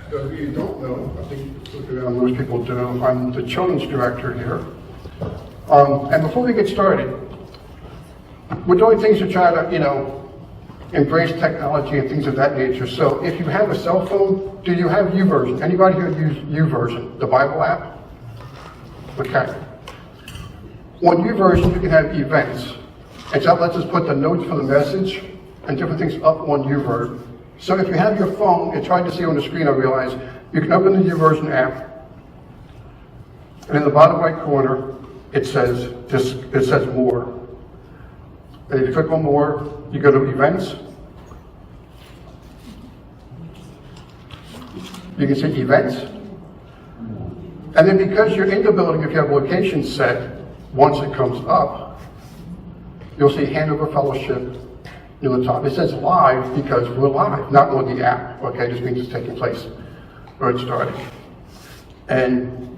Those of you who don't know, I think most people do, I'm the children's director here. And before we get started, we're doing things to try to, embrace technology and things of that nature. So if you have a cell phone, do you have YouVersion? Anybody here use YouVersion, the Bible app? Okay. On YouVersion, you can have events. And so that lets us put the notes for the message and different things up on YouVersion. So if you have your phone, it's hard to see on the screen, I realize, you can open the YouVersion app, and in the bottom right corner, it says more. And if you click on more, you go to events. You can see events. And then because you're in the building, if you have location set, once it comes up, you'll see Hanover Fellowship near the top. It says live because we're live, not on the app, okay? It just means it's taking place where it started. And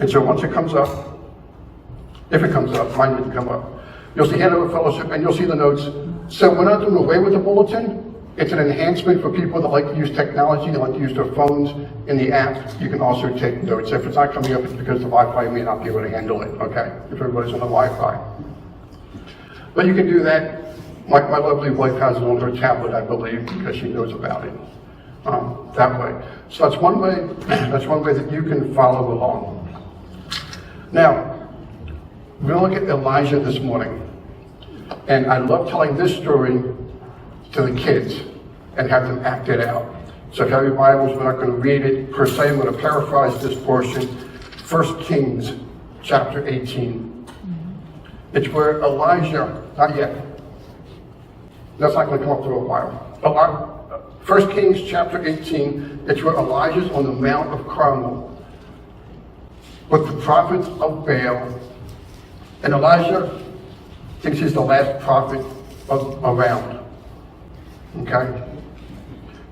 so once it comes up, if it comes up, mine didn't come up, you'll see Hanover Fellowship and you'll see the notes. So we're not doing away with the bulletin. It's an enhancement for people that like to use technology, that like to use their phones. In the app, you can also take notes. If it's not coming up, it's because the Wi-Fi may not be able to handle it, okay? If everybody's on the Wi-Fi. But you can do that. My lovely wife has it on her tablet, I believe, because she knows about it that way. So that's one way. That's one way that you can follow along. Now, we're going to look at Elijah this morning, and I love telling this story to the kids and have them act it out. So if you have your Bibles, we're not going to read it per se. I'm going to paraphrase this portion. 1 Kings chapter 18. It's where Elijah, not yet. That's not going to come up for a while. 1 Kings chapter 18, it's where Elijah's on the Mount of Carmel with the prophets of Baal. And Elijah thinks he's the last prophet around. Okay?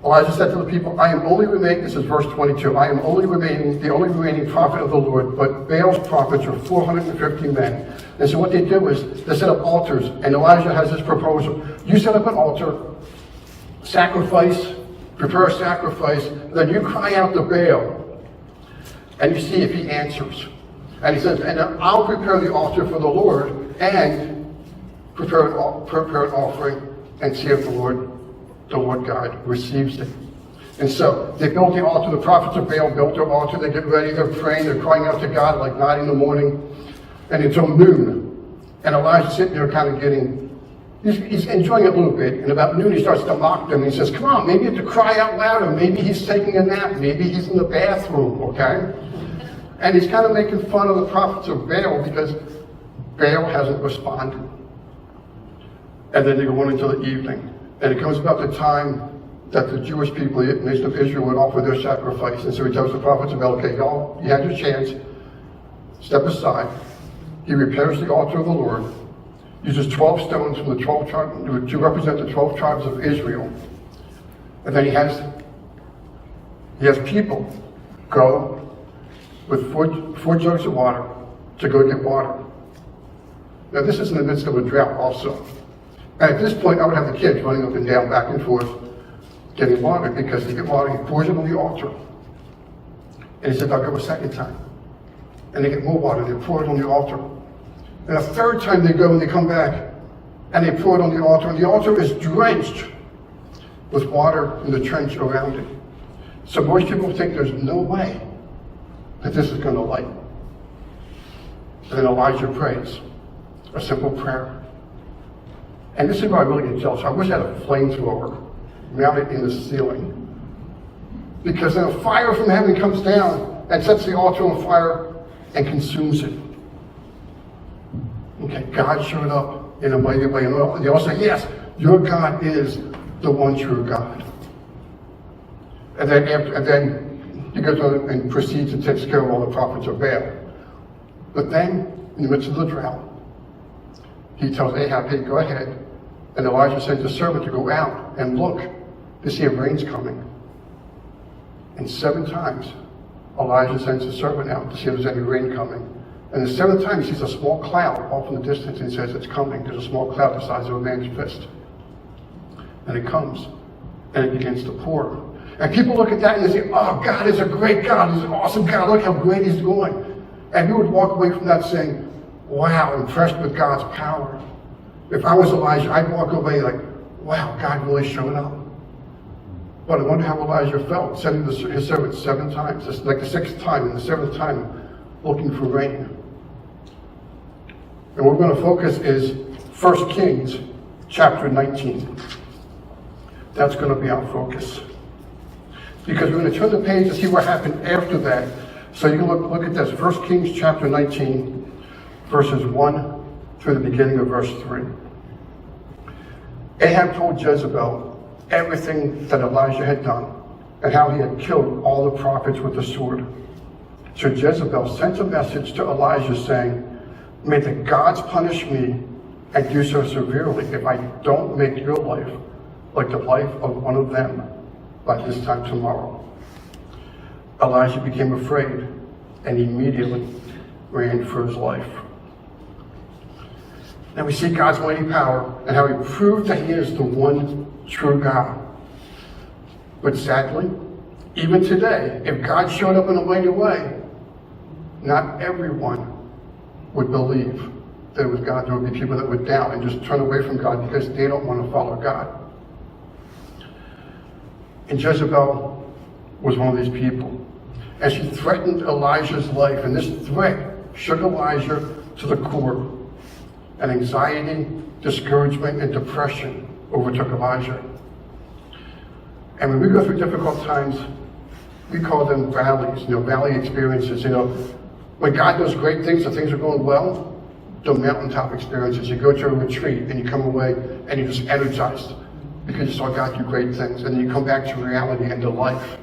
Elijah said to the people, I am only remaining, this is verse 22, I am the only remaining prophet of the Lord, but Baal's prophets are 450 men. And so what they do is they set up altars, and Elijah has this proposal. You set up an altar, sacrifice, prepare a sacrifice, then you cry out to Baal, and you see if he answers. And he says, and I'll prepare the altar for the Lord, and prepare an offering, and see if the Lord God receives it. And so they built the altar. The prophets of Baal built their altar. They get ready. They're praying. They're crying out to God like 9 in the morning. And until noon. And Elijah's sitting there kind of he's enjoying it a little bit. And about noon he starts to mock them. He says, come on, maybe you have to cry out louder. Maybe he's taking a nap. Maybe he's in the bathroom, okay? And he's kind of making fun of the prophets of Baal because Baal hasn't responded. And then they go on into the evening. And it comes about the time that the Jewish people, the nation of Israel, would offer their sacrifice. And so he tells the prophets of Baal, okay, y'all, you had your chance. Step aside. He repairs the altar of the Lord, uses 12 stones from the 12 tribes to represent the 12 tribes of Israel. And then he has people go with four jugs of water to go get water. Now this is in the midst of a drought also. And at this point, I would have the kids running up and down, back and forth, getting water, because they get water, he pours it on the altar. And he said, I'll go a second time. And they get more water, they pour it on the altar. And a third time they go and they come back, and they pour it on the altar, and the altar is drenched with water in the trench around it. So most people think there's no way that this is going to light. And then Elijah prays a simple prayer. And this is where I really get jealous. I wish I had a flamethrower mounted in the ceiling. Because then a fire from heaven comes down and sets the altar on fire and consumes it. Okay, God showed up in a mighty way. And they all say, yes, your God is the one true God. And then he goes on and proceeds and takes care of all the prophets of Baal. But then, in the midst of the drought, he tells Ahab, hey, go ahead. And Elijah sends a servant to go out and look to see if rain's coming. And 7 times, Elijah sends a servant out to see if there's any rain coming. And the 7th time, he sees a small cloud off in the distance, and he says, it's coming. There's a small cloud the size of a man's fist. And it comes. and it begins to pour. And people look at that and they say, oh, God is a great God. He's an awesome God. Look how great he's doing. And you would walk away from that saying, wow, impressed with God's power. If I was Elijah, I'd walk away like, wow, God really showed up. But I wonder how Elijah felt, sending his servants 7 times. It's like the 6th time and the 7th time looking for rain. And what we're going to focus is 1 Kings chapter 19. That's going to be our focus. Because we're going to turn the page to see what happened after that. So you can look at this. 1 Kings chapter 19, verses 1 through the beginning of verse 3. Ahab told Jezebel everything that Elijah had done and how he had killed all the prophets with the sword. So Jezebel sent a message to Elijah saying, may the gods punish me and do so severely if I don't make your life like the life of one of them by this time tomorrow. Elijah became afraid and immediately ran for his life. Now we see God's mighty power and how he proved that he is the one true God. But sadly, even today, if God showed up in a mighty way, not everyone would believe that it was God. There would be people that would doubt and just turn away from God because they don't want to follow God. And Jezebel was one of these people. And she threatened Elijah's life, and this threat shook Elijah to the core. And anxiety, discouragement, and depression overtook Elijah. And when we go through difficult times, we call them valleys, valley experiences. When God does great things and things are going well, the mountaintop experiences. You go to a retreat and you come away and you're just energized because you saw God do great things. And then you come back to reality and to life.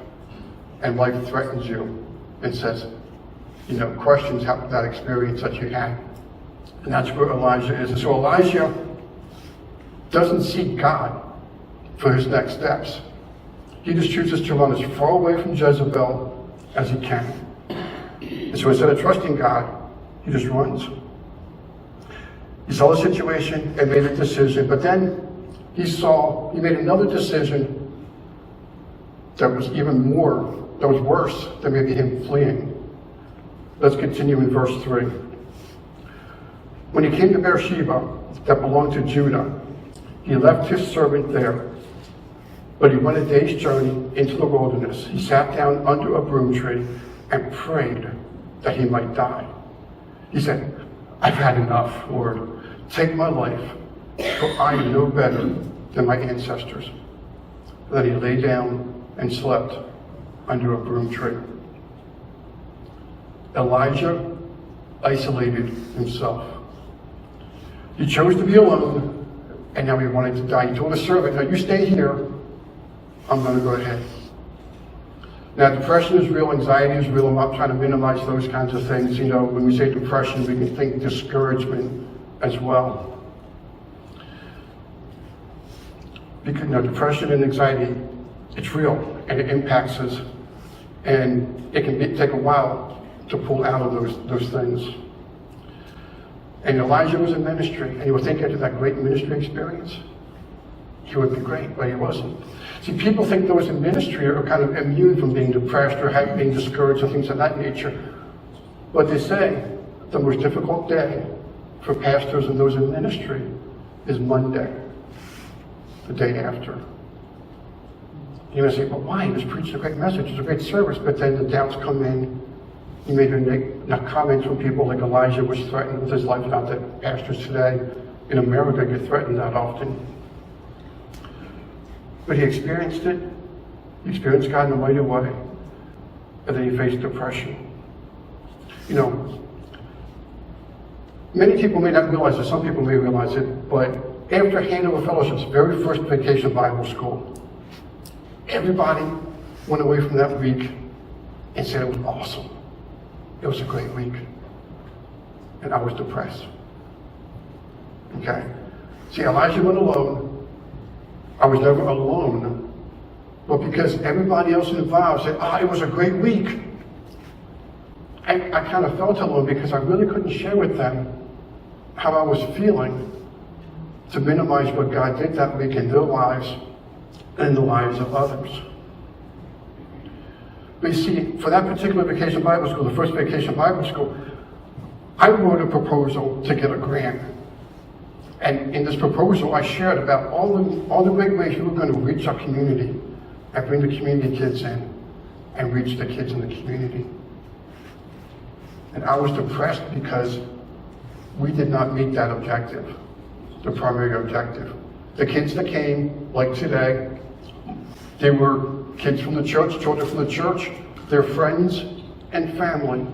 And life threatens you and says, questions that experience that you had. And that's where Elijah is. And so Elijah doesn't seek God for his next steps. He just chooses to run as far away from Jezebel as he can. And so instead of trusting God, he just runs. He saw the situation and made a decision, but then he made another decision that was worse than maybe him fleeing. Let's continue in verse 3. When he came to Beersheba, that belonged to Judah, he left his servant there. But he went a day's journey into the wilderness. He sat down under a broom tree and prayed that he might die. He said, I've had enough, Lord. Take my life, for I am no better than my ancestors. Then he lay down and slept under a broom tree. Elijah isolated himself. He chose to be alone, and now he wanted to die. He told his servant, now you stay here, I'm going to go ahead. Now depression is real, anxiety is real. I'm not trying to minimize those kinds of things. When we say depression, we can think discouragement as well. Because depression and anxiety, it's real, and it impacts us. And it can take a while to pull out of those things. And Elijah was in ministry, and you would think after that great ministry experience, he would be great, but he wasn't. See, people think those in ministry are kind of immune from being depressed or being discouraged or things of that nature. But they say the most difficult day for pastors and those in ministry is Monday, the day after. You may say, well, why? He was preaching a great message, it was a great service, but then the doubts come in. You may hear comments from people like Elijah was threatened with his life. Not that pastors today in America get threatened that often. But he experienced it. He experienced God in a mighty way. And then he faced depression. Many people may not realize it. Some people may realize it. But after Hanover Fellowship's very first vacation Bible school, everybody went away from that week and said it was awesome. It was a great week. And I was depressed. Okay? See, Elijah went alone. I was never alone. But because everybody else involved said, it was a great week. I kind of felt alone because I really couldn't share with them how I was feeling to minimize what God did that week in their lives and in the lives of others. But you see, for that particular Vacation Bible School, the first Vacation Bible School, I wrote a proposal to get a grant. And in this proposal, I shared about all the great ways we were going to reach our community and bring the community kids in and reach the kids in the community. And I was depressed because we did not meet that objective, the primary objective. The kids that came, like today, they were kids from the church, children from the church, their friends and family.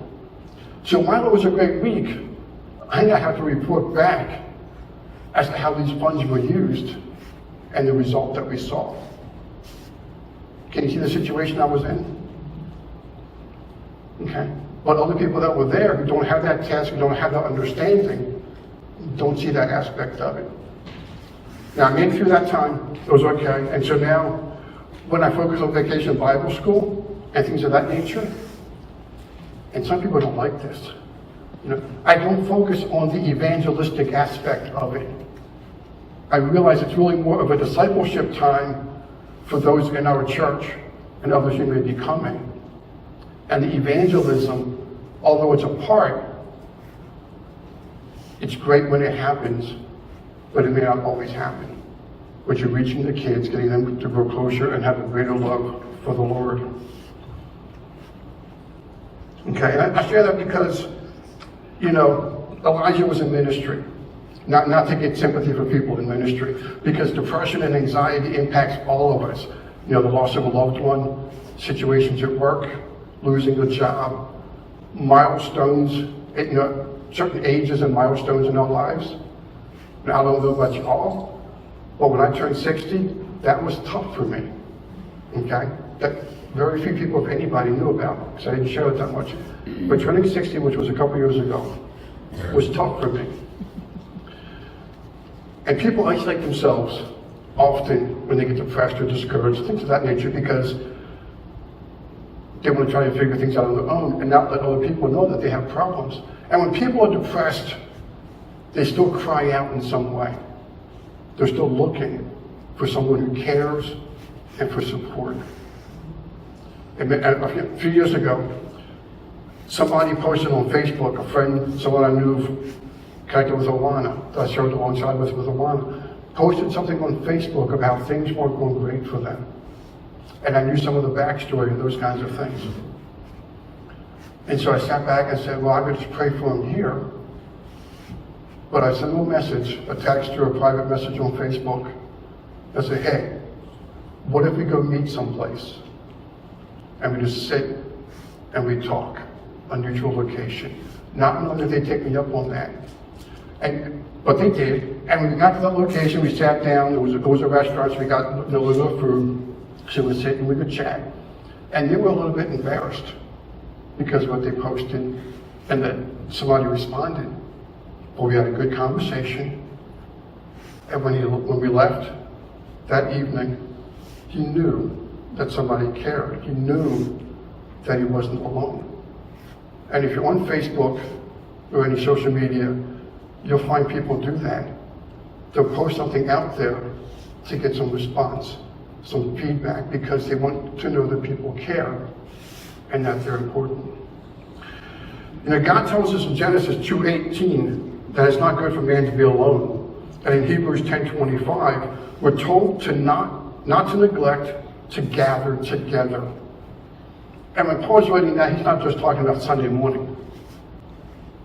So while it was a great week, I now have to report back as to how these funds were used and the result that we saw. Can you see the situation I was in? Okay. But other people that were there who don't have that task, who don't have that understanding, don't see that aspect of it. Now, I made it through that time. It was okay. And so now, when I focus on Vacation Bible School and things of that nature, and some people don't like this, I don't focus on the evangelistic aspect of it. I realize it's really more of a discipleship time for those in our church and others who may be coming. And the evangelism, although it's a part, it's great when it happens, but it may not always happen. But you're reaching the kids, getting them to grow closer and have a greater love for the Lord. Okay, and I share that because, Elijah was in ministry. Not to get sympathy for people in ministry, because depression and anxiety impacts all of us. The loss of a loved one, situations at work, losing a job, milestones, certain ages and milestones in our lives. And I don't know about you all, but when I turned 60, that was tough for me. Okay? That very few people, if anybody, knew about, because I didn't share it that much. But turning 60, which was a couple years ago, was tough for me. And people isolate themselves often when they get depressed or discouraged, things of that nature, because they want to try to figure things out on their own and not let other people know that they have problems. And when people are depressed, they still cry out in some way. They're still looking for someone who cares and for support. And a few years ago, somebody posted on Facebook, a friend, someone I knew, connected with Alana, that I served alongside with Alana, posted something on Facebook about things weren't going great for them. And I knew some of the backstory of those kinds of things. And so I sat back and said, well, I'm going to pray for him here. But I sent him a message, attached to a private message on Facebook. I said, hey, what if we go meet someplace and we just sit and we talk, a neutral location? Not knowing that they'd take me up on that. But they did. And when we got to that location, we sat down. It was a restaurant, so we got a little food. So we sit and we could chat. And they were a little bit embarrassed because of what they posted and that somebody responded. But we had a good conversation. And when we left that evening, he knew that somebody cared. He knew that he wasn't alone. And if you're on Facebook or any social media, you'll find people do that. They'll post something out there to get some response, some feedback, because they want to know that people care and that they're important. God tells us in Genesis 2:18 that it's not good for man to be alone. And in Hebrews 10:25, we're told to not to neglect to gather together. And when Paul's writing that, he's not just talking about Sunday morning.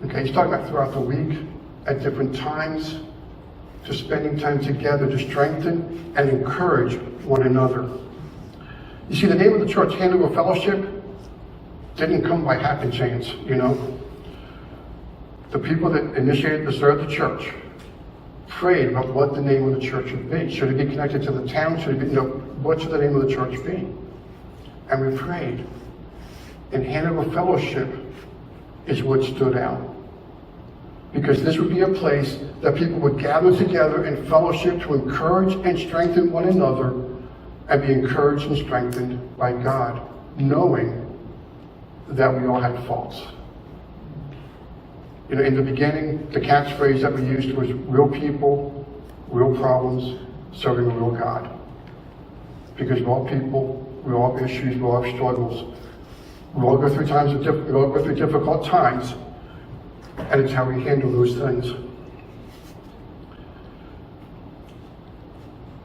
Okay, he's talking about throughout the week, at different times, to spending time together to strengthen and encourage one another. You see, the name of the church, Hanover Fellowship, didn't come by happen chance, The people that initiated to serve the church prayed about what the name of the church should be. Should it be connected to the town? Should it be, what should the name of the church be? And we prayed. And Hanover Fellowship is what stood out. Because this would be a place that people would gather together in fellowship to encourage and strengthen one another and be encouraged and strengthened by God, knowing that we all had faults. In the beginning, the catchphrase that we used was real people, real problems, serving a real God. Because we're all people, we all have issues, we all have struggles. We all go through difficult times, and it's how we handle those things.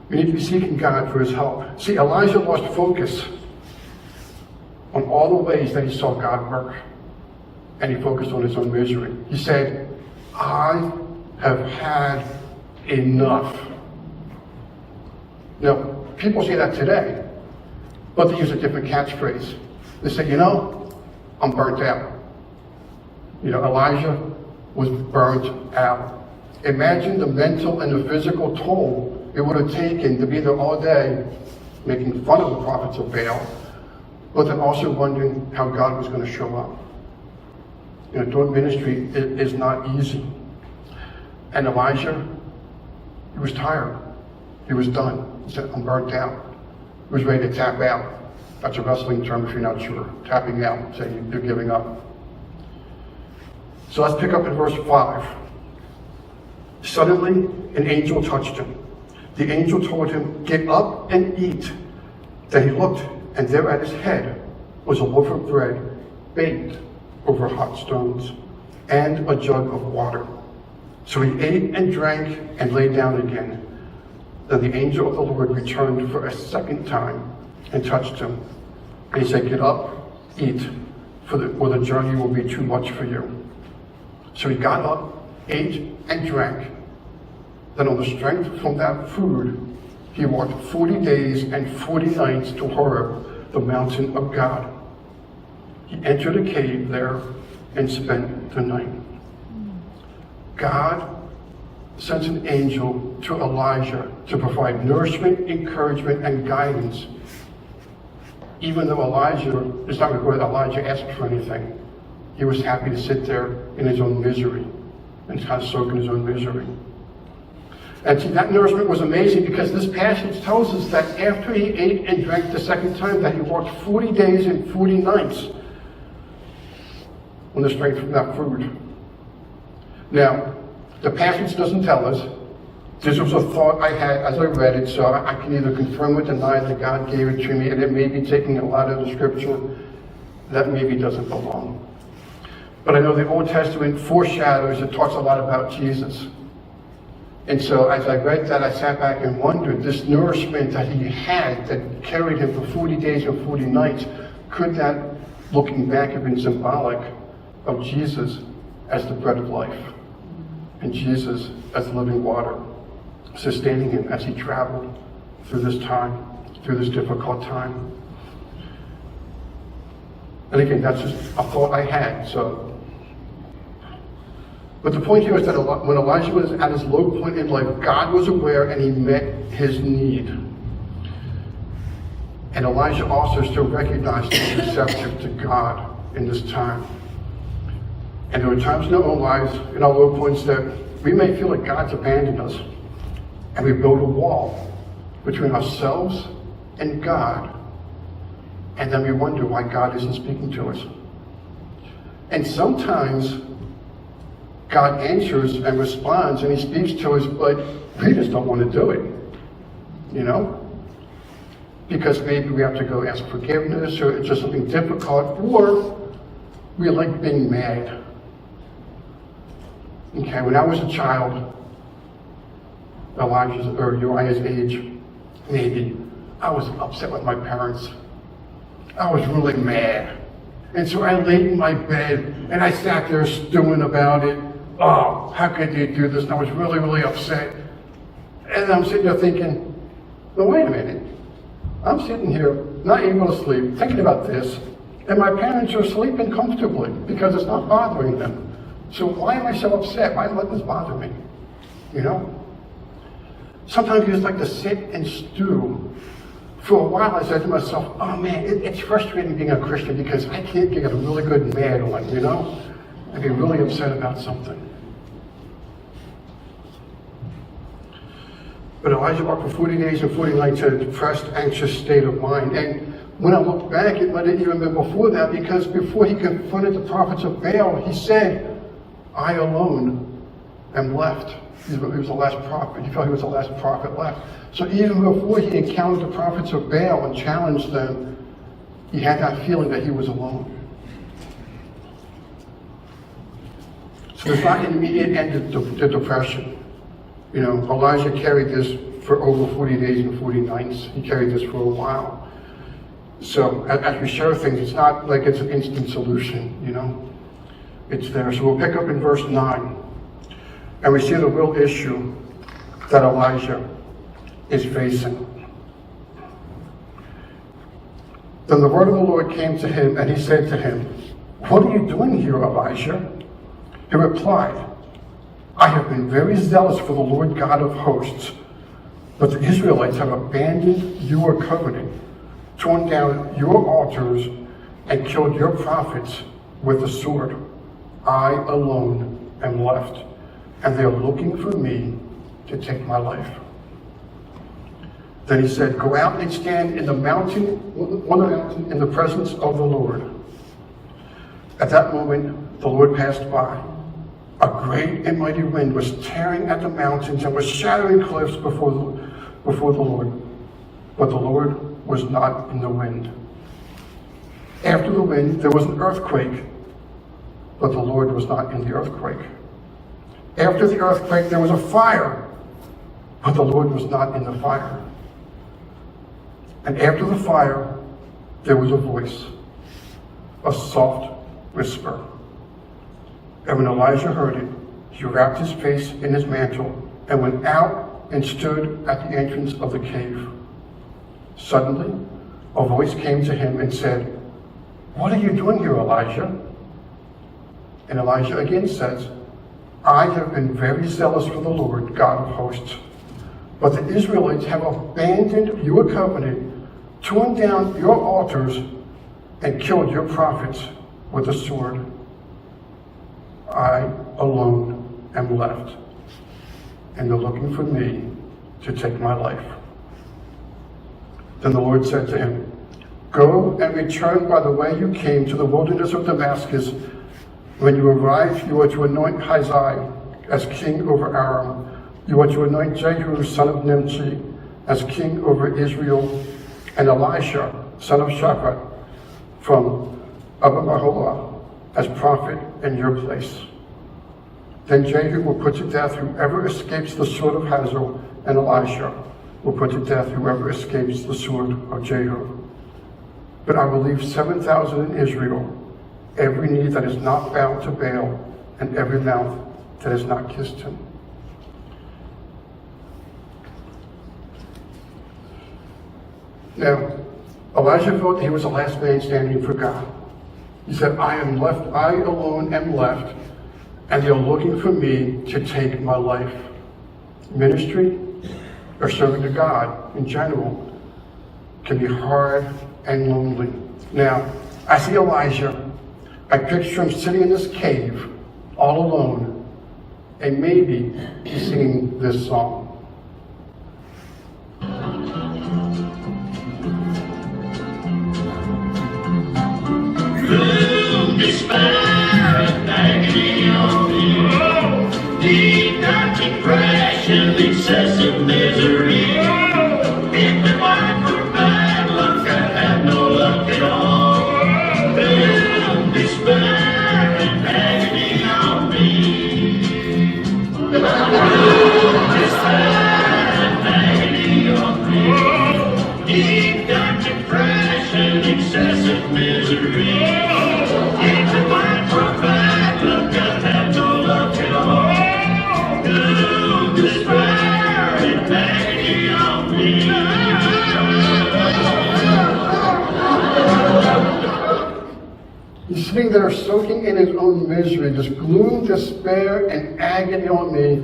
We need to be seeking God for his help. See, Elijah lost focus on all the ways that he saw God work, and he focused on his own misery. He said, I have had enough. Now, people say that today, but they use a different catchphrase. They say, I'm burnt out. Elijah was burnt out. Imagine the mental and the physical toll it would have taken to be there all day making fun of the prophets of Baal, but then also wondering how God was going to show up. Doing ministry is not easy. And Elijah, he was tired. He was done. He said, I'm burnt out. He was ready to tap out. That's a wrestling term if you're not sure. Tapping out, saying you're giving up. So let's pick up in verse 5. Suddenly, an angel touched him. The angel told him, get up and eat. Then he looked, and there at his head was a loaf of bread baked over hot stones and a jug of water. So he ate and drank and lay down again. Then the angel of the Lord returned for a second time and touched him. And he said, get up, eat, or the journey will be too much for you. So he got up, ate, and drank. Then on the strength from that food, he walked 40 days and 40 nights to Horeb, the mountain of God. He entered a cave there and spent the night. God sends an angel to Elijah to provide nourishment, encouragement, and guidance. Even though it's not recorded Elijah asked for anything, he was happy to sit there in his own misery and kind of soak in his own misery. And see, that nourishment was amazing because this passage tells us that after he ate and drank the second time, that he walked 40 days and 40 nights on the strength from that food. Now, the passage doesn't tell us. This was a thought I had as I read it, so I can either confirm or deny that God gave it to me, and it may be taking a lot of the scripture that maybe doesn't belong. But I know the Old Testament foreshadows, it talks a lot about Jesus. And so as I read that, I sat back and wondered, this nourishment that he had that carried him for 40 days and 40 nights, could that, looking back, have been symbolic of Jesus as the bread of life and Jesus as the living water, sustaining him as he traveled through this time, through this difficult time? And again, that's just a thought I had. But the point here is that when Elijah was at his low point in life, God was aware and he met his need. And Elijah also still recognized he was receptive to God in this time. And there are times in our own lives, in our low points, that we may feel like God's abandoned us. And we build a wall between ourselves and God. And then we wonder why God isn't speaking to us. And sometimes God answers and responds and he speaks to us, but we just don't want to do it, because maybe we have to go ask forgiveness, or it's just something difficult, or we like being mad. Okay, when I was a child, Uriah's age, maybe, I was upset with my parents. I was really mad. And so I laid in my bed and I sat there stewing about it. Oh, how could they do this? And I was really, really upset. And I'm sitting there thinking, well, wait a minute. I'm sitting here, not able to sleep, thinking about this, and my parents are sleeping comfortably because it's not bothering them. So why am I so upset? Why let this bother me? Sometimes you just like to sit and stew. For a while I said to myself, oh man, it's frustrating being a Christian because I can't get a really good mad on, and be really upset about something. But Elijah walked for 40 days and 40 nights in a depressed, anxious state of mind. And when I look back, it might have even been before that, because before he confronted the prophets of Baal, he said, I alone am left, He was the last prophet. He felt he was the last prophet left. So even before he encountered the prophets of Baal and challenged them, he had that feeling that he was alone. So there's not an immediate end to depression. You know, Elijah carried this for over 40 days and 40 nights. He carried this for a while. So as we share things, it's not like it's an instant solution, you know. It's there. So we'll pick up in verse 9. And we see the real issue that Elijah is facing. Then the word of the Lord came to him, and he said to him, "What are you doing here, Elijah?" He replied, "I have been very zealous for the Lord God of hosts, but the Israelites have abandoned your covenant, torn down your altars, and killed your prophets with the sword. I alone am left, and they are looking for me to take my life." Then he said, "Go out and stand in the mountain, on the mountain in the presence of the Lord." At that moment, the Lord passed by. A great and mighty wind was tearing at the mountains and was shattering cliffs before the Lord. But the Lord was not in the wind. After the wind, there was an earthquake, but the Lord was not in the earthquake. After the earthquake, there was a fire, but the Lord was not in the fire. And after the fire, there was a voice, a soft whisper. And when Elijah heard it, he wrapped his face in his mantle and went out and stood at the entrance of the cave. Suddenly, a voice came to him and said, "What are you doing here, Elijah?" And Elijah again says, "I have been very zealous for the Lord God of hosts, but the Israelites have abandoned your covenant, torn down your altars, and killed your prophets with the sword. I alone am left, and they're looking for me to take my life." Then the Lord said to him, "Go and return by the way you came to the wilderness of Damascus. When you arrive, you are to anoint Hazael as king over Aram. You are to anoint Jehu, son of Nimshi, as king over Israel, and Elisha, son of Shaphat, from Abba-Maholah, as prophet in your place. Then Jehu will put to death whoever escapes the sword of Hazael, and Elisha will put to death whoever escapes the sword of Jehu. But I will leave 7,000 in Israel, every knee that is not bowed to Baal, and every mouth that has not kissed him." Now, Elijah felt he was the last man standing for God. He said, "I am left, I alone am left, and they're looking for me to take my life." Ministry or serving to God in general can be hard and lonely. Now, I see Elijah. I picture him sitting in this cave, all alone, and maybe singing this song. Gloom, despair, and agony on me. Deep, dark depression, excessive misery. In the mind for bad luck, I have no luck at all. Gloom, despair, and agony on me. Gloom, despair, and agony on me. Deep, dark depression, excessive misery. He's sitting there soaking in his own misery, just gloom, despair, and agony on me.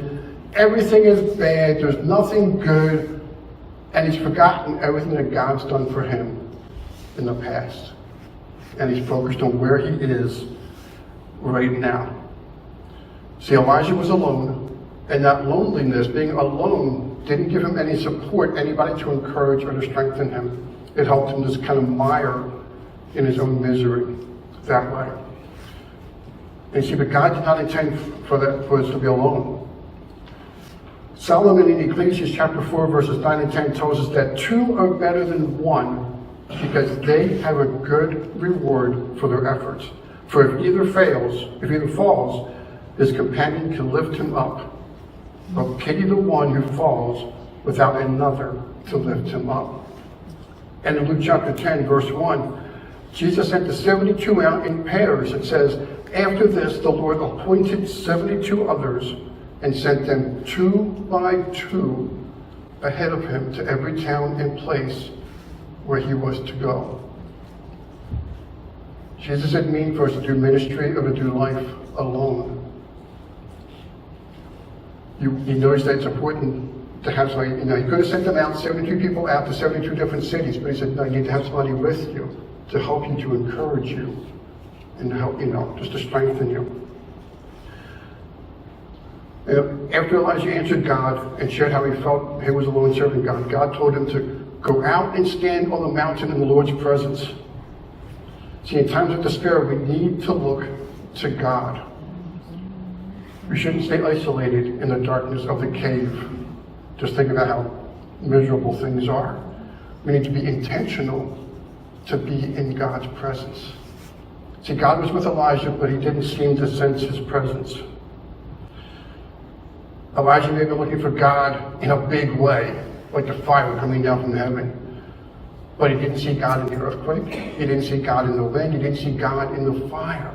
Everything is bad, there's nothing good, and he's forgotten everything that God's done for him in the past. And he's focused on where he is right now. See, Elijah was alone, and that loneliness, being alone, didn't give him any support, anybody to encourage or to strengthen him. It helped him just kind of mire in his own misery that way. And see, but God did not intend for us to be alone. Solomon in Ecclesiastes chapter 4, verses 9 and 10 tells us that two are better than one because they have a good reward for their efforts. For if either falls, his companion can lift him up. But pity the one who falls without another to lift him up. And in Luke chapter 10, verse 1, Jesus sent the 72 out in pairs. It says, after this, the Lord appointed 72 others and sent them 2 by 2 ahead of him to every town and place where he was to go. Jesus didn't mean for us to do ministry or to do life alone. You notice that it's important to have somebody, he could have sent them out, 72 people out to 72 different cities, but he said, no, you need to have somebody with you to help you, to encourage you, and to help, just to strengthen you. After Elijah answered God and shared how he felt he was alone serving God, God told him to go out and stand on the mountain in the Lord's presence. See, in times of despair, we need to look to God. We shouldn't stay isolated in the darkness of the cave, just thinking about how miserable things are. We need to be intentional to be in God's presence. See, God was with Elijah, but he didn't seem to sense his presence. Elijah may be looking for God in a big way, like the fire coming down from heaven. But he didn't see God in the earthquake. He didn't see God in the wind. He didn't see God in the fire.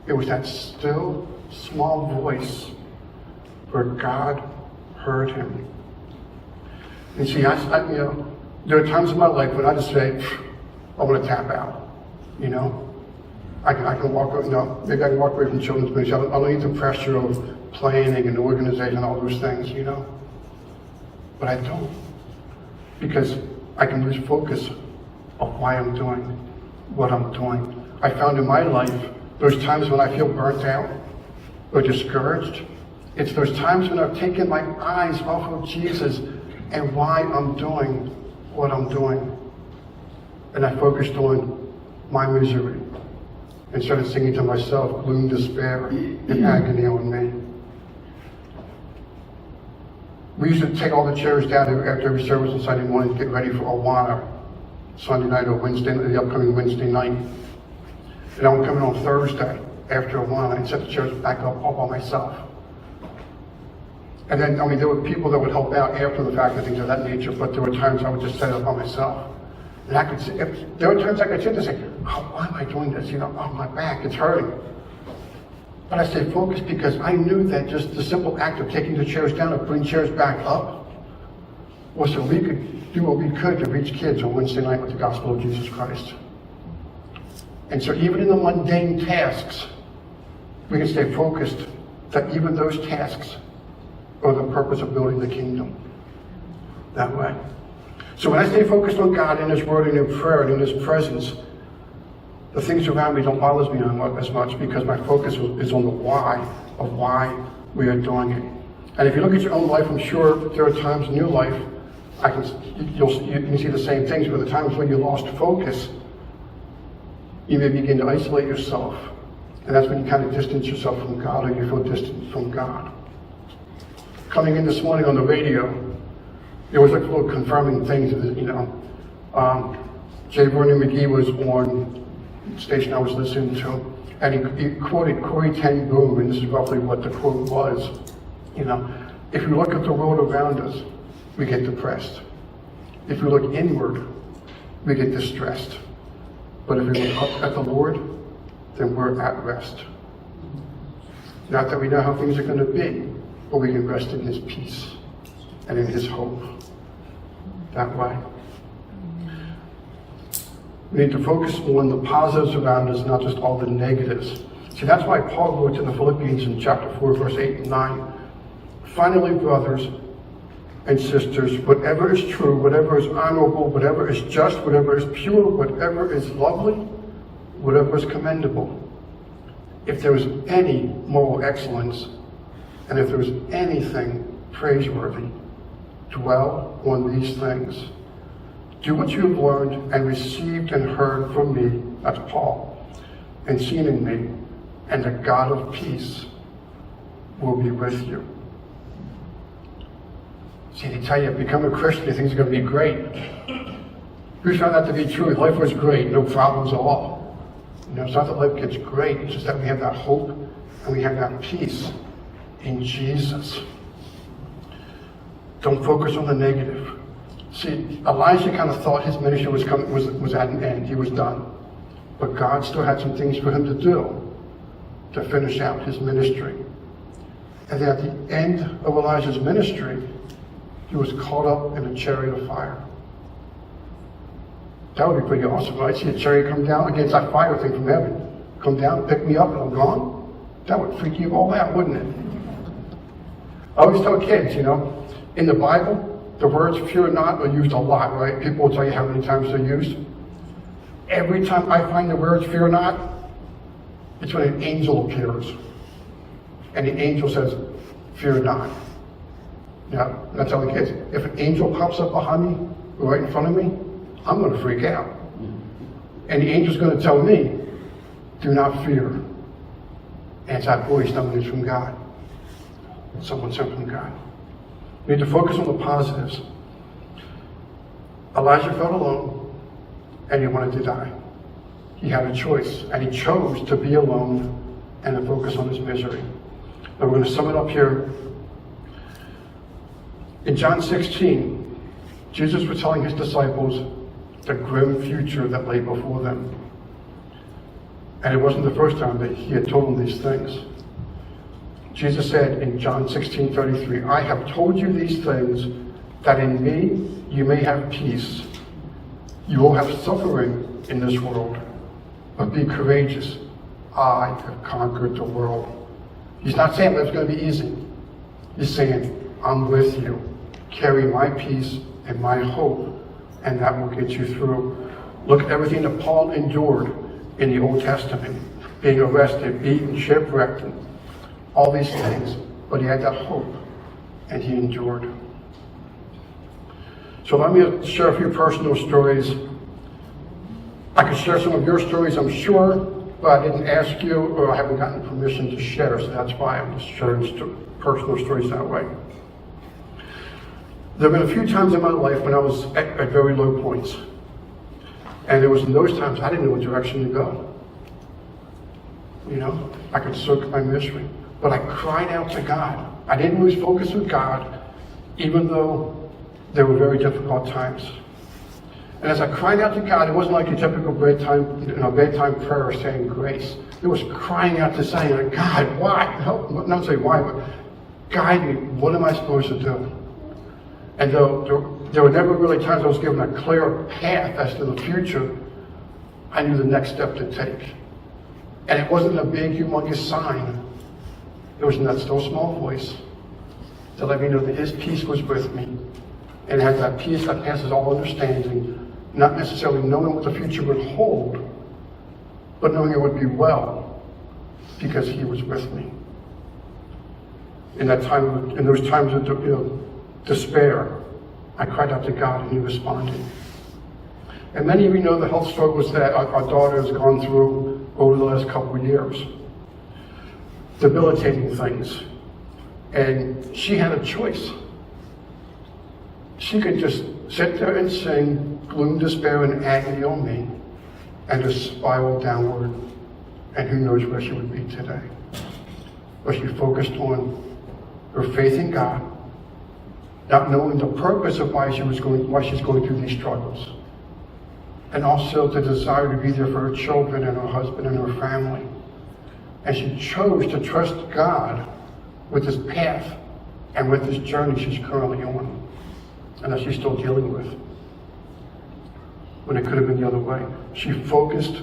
It was that still, small voice where God heard him. And see, there are times in my life when I just say, I want to tap out. I can walk away. Maybe I can walk away from children's ministry. I don't need the pressure of planning and organization and all those things, But I don't. Because I can lose focus of why I'm doing what I'm doing. I found in my life, those times when I feel burnt out or discouraged, it's those times when I've taken my eyes off of Jesus and why I'm doing what I'm doing. And I focused on my misery and started singing to myself, gloom, despair, and agony on me. We used to take all the chairs down after every service on Sunday morning to get ready for Awana, Sunday night or the upcoming Wednesday night. And I would come in on Thursday after Awana and set the chairs back up all by myself. And then, there were people that would help out after the fact and things of that nature, but there were times I would just set it up by myself. And there were times I could sit there and say, why am I doing this? My back, it's hurting. But I stayed focused because I knew that just the simple act of taking the chairs down and putting chairs back up was so we could do what we could to reach kids on Wednesday night with the gospel of Jesus Christ. And so even in the mundane tasks, we can stay focused that even those tasks are the purpose of building the kingdom that way. So when I stay focused on God in His Word and in prayer and in His presence, the things around me don't bother me as much because my focus is on the why of why we are doing it. And if you look at your own life, I'm sure there are times in your life you can see the same things, but the times when you lost focus, you may begin to isolate yourself. And that's when you kind of distance yourself from God, or you feel distant from God. Coming in this morning on the radio, there was like little confirming things, J. Vernon McGee was on the station I was listening to, and he quoted Corrie ten Boom, and this is roughly what the quote was. If you look at the world around us, we get depressed. If we look inward, we get distressed. But if we look up at the Lord, then we're at rest. Not that we know how things are going to be, but we can rest in His peace and in His hope. That way. We need to focus on the positives around us, not just all the negatives. See, that's why Paul wrote to the Philippians in chapter 4, verse 8 and 9. Finally, brothers and sisters, whatever is true, whatever is honorable, whatever is just, whatever is pure, whatever is lovely, whatever is commendable, if there is any moral excellence, and if there is anything praiseworthy, dwell on these things. Do what you have learned and received and heard from me, that's Paul, and seen in me, and the God of peace will be with you. See, they tell you, become a Christian, things are going to be great. We found that to be true. Life was great, no problems at all. It's not that life gets great, it's just that we have that hope and we have that peace in Jesus. Don't focus on the negative. See, Elijah kind of thought his ministry was at an end. He was done. But God still had some things for him to do to finish out his ministry. And then at the end of Elijah's ministry, he was caught up in a chariot of fire. That would be pretty awesome, right? See a chariot come down against that fire thing from heaven. Come down, pick me up, and I'm gone. That would freak you all out, wouldn't it? I always tell kids, in the Bible, the words fear not are used a lot, right? People will tell you how many times they're used. Every time I find the words fear not, it's when an angel appears. And the angel says, fear not. Now, I tell the kids, if an angel pops up behind me, or right in front of me, I'm going to freak out. And the angel's going to tell me, do not fear. And it's that voice knowing it's from God. Someone sent from God. We need to focus on the positives. Elijah felt alone, and he wanted to die. He had a choice, and he chose to be alone and to focus on his misery. Now we're going to sum it up here. In John 16, Jesus was telling his disciples the grim future that lay before them. And it wasn't the first time that he had told them these things. Jesus said in John 16:33, I have told you these things that in me you may have peace. You will have suffering in this world, but be courageous. I have conquered the world. He's not saying it's going to be easy. He's saying, I'm with you. Carry my peace and my hope, and that will get you through. Look at everything that Paul endured in the Old Testament. Being arrested, beaten, shipwrecked, all these things. But he had that hope, and he endured. So let me share a few personal stories. I could share some of your stories, I'm sure, but I didn't ask you, or I haven't gotten permission to share, so that's why I'm just sharing personal stories that way. There have been a few times in my life when I was at very low points. And it was in those times I didn't know what direction to go. I could soak my misery. But I cried out to God. I didn't lose focus with God, even though there were very difficult times. And as I cried out to God, it wasn't like a typical bedtime prayer saying grace. It was crying out to saying, God, why? Help, not say why, but guide me. What am I supposed to do? And though there were never really times I was given a clear path as to the future, I knew the next step to take. And it wasn't a big, humongous sign. It was in that still small voice to let me know that his peace was with me. And it had that peace that passes all understanding, not necessarily knowing what the future would hold, but knowing it would be well, because he was with me. In those times of despair, I cried out to God and he responded. And many of you know the health struggles that our daughter has gone through over the last couple of years. Debilitating things. And she had a choice. She could just sit there and sing gloom, despair, and agony on me and just spiral downward. And who knows where she would be today. But she focused on her faith in God, not knowing the purpose of why she's going through these struggles. And also the desire to be there for her children and her husband and her family. And she chose to trust God with this path and with this journey she's currently on, and that she's still dealing with, when it could have been the other way. She focused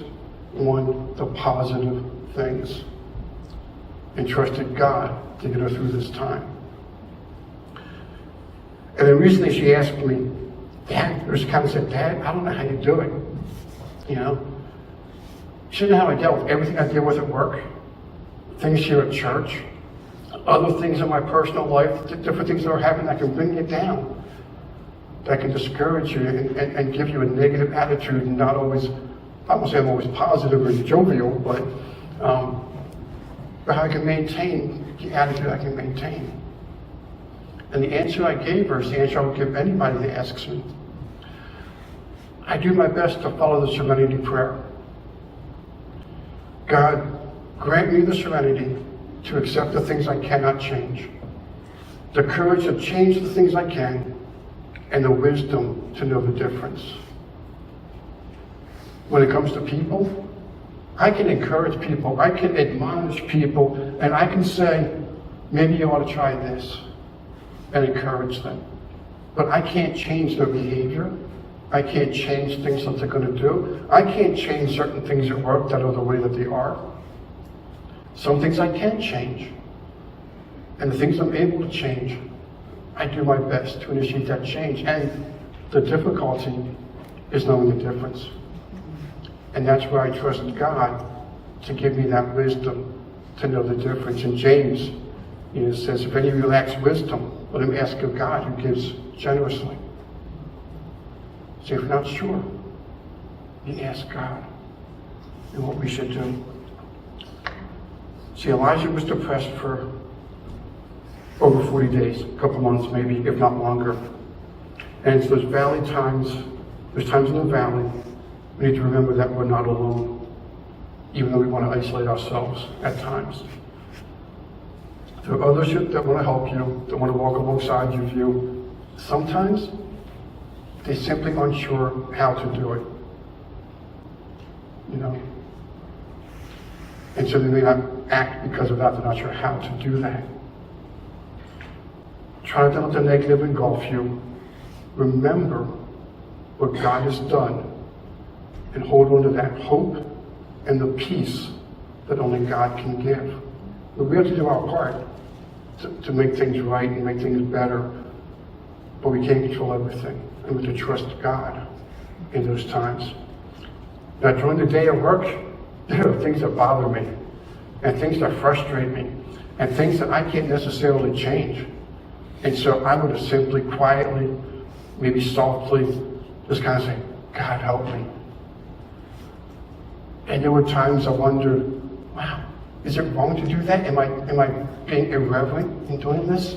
on the positive things and trusted God to get her through this time. And then recently she asked me, Dad, or she kind of said, Dad, I don't know how you do it. She didn't know how I dealt with everything I deal with at work, things here at church, other things in my personal life, different things that are happening that can bring you down, that can discourage you and give you a negative attitude and not always, I won't say I'm always positive or jovial, but how I can maintain the attitude I can maintain. And the answer I gave her is the answer I would give anybody that asks me. I do my best to follow the serenity prayer. God, grant me the serenity to accept the things I cannot change, the courage to change the things I can, and the wisdom to know the difference. When it comes to people, I can encourage people, I can admonish people, and I can say, maybe you ought to try this, and encourage them. But I can't change their behavior. I can't change things that they're going to do. I can't change certain things at work that are the way that they are. Some things I can change. And the things I'm able to change, I do my best to initiate that change. And the difficulty is knowing the difference. And that's where I trust God to give me that wisdom to know the difference. And James, says, if any of you lacks wisdom, let him ask of God, who gives generously. So if you're not sure, you ask God and what we should do. See, Elijah was depressed for over 40 days, a couple months maybe, if not longer. And so there's times in the valley, we need to remember that we're not alone, even though we want to isolate ourselves at times. There are others that want to help you, that want to walk alongside you. Sometimes they simply aren't sure how to do it. And so they may not act because of that. They're not sure how to do that. Try not to let the negative engulf you. Remember what God has done and hold on to that hope and the peace that only God can give. But we have to do our part to make things right and make things better. But we can't control everything. And we have to trust God in those times. Now, during the day of work, there are things that bother me, and things that frustrate me, and things that I can't necessarily change. And so I would have simply, quietly, maybe softly, just kind of say, God, help me. And there were times I wondered, wow, is it wrong to do that? Am I being irreverent in doing this?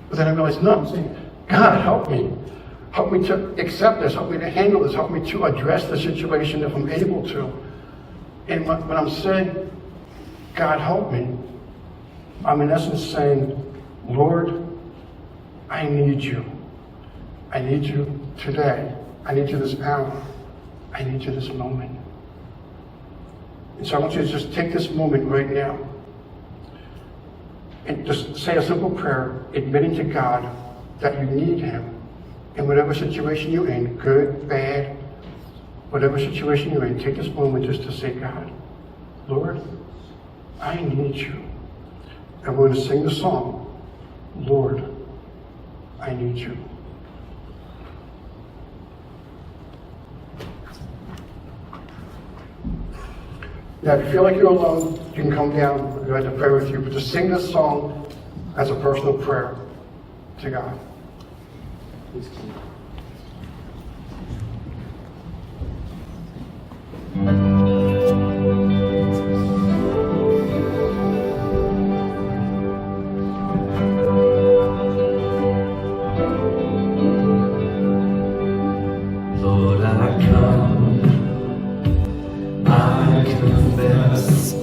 But then I realized, no, I'm saying, God, help me. Help me to accept this. Help me to handle this. Help me to address the situation if I'm able to. And when I'm saying, God, help me, I'm in essence saying, Lord, I need you. I need you today. I need you this hour. I need you this moment. And so I want you to just take this moment right now and just say a simple prayer, admitting to God that you need him in whatever situation you're in, good, bad, whatever situation you're in. Take this moment just to say, God, Lord, I need you. And we're going to sing the song, Lord, I need you. Now, if you feel like you're alone, you can come down. We'd like to pray with you. But just sing this song as a personal prayer to God. Please keep. Lord, I come, I confess,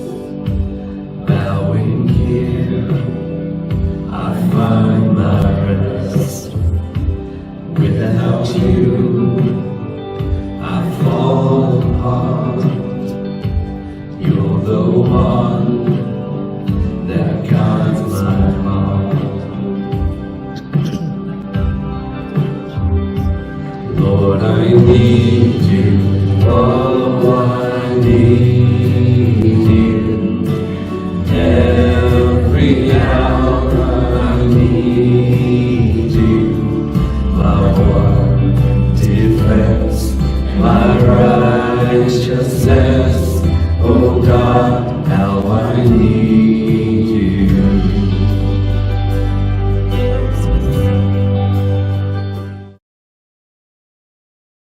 bowing here, I find my rest. Without you, I fall apart. You're the one that guides my heart. Lord, I need you, oh, I need you. Every hour I need you. My one defense, my righteousness, oh God, how I need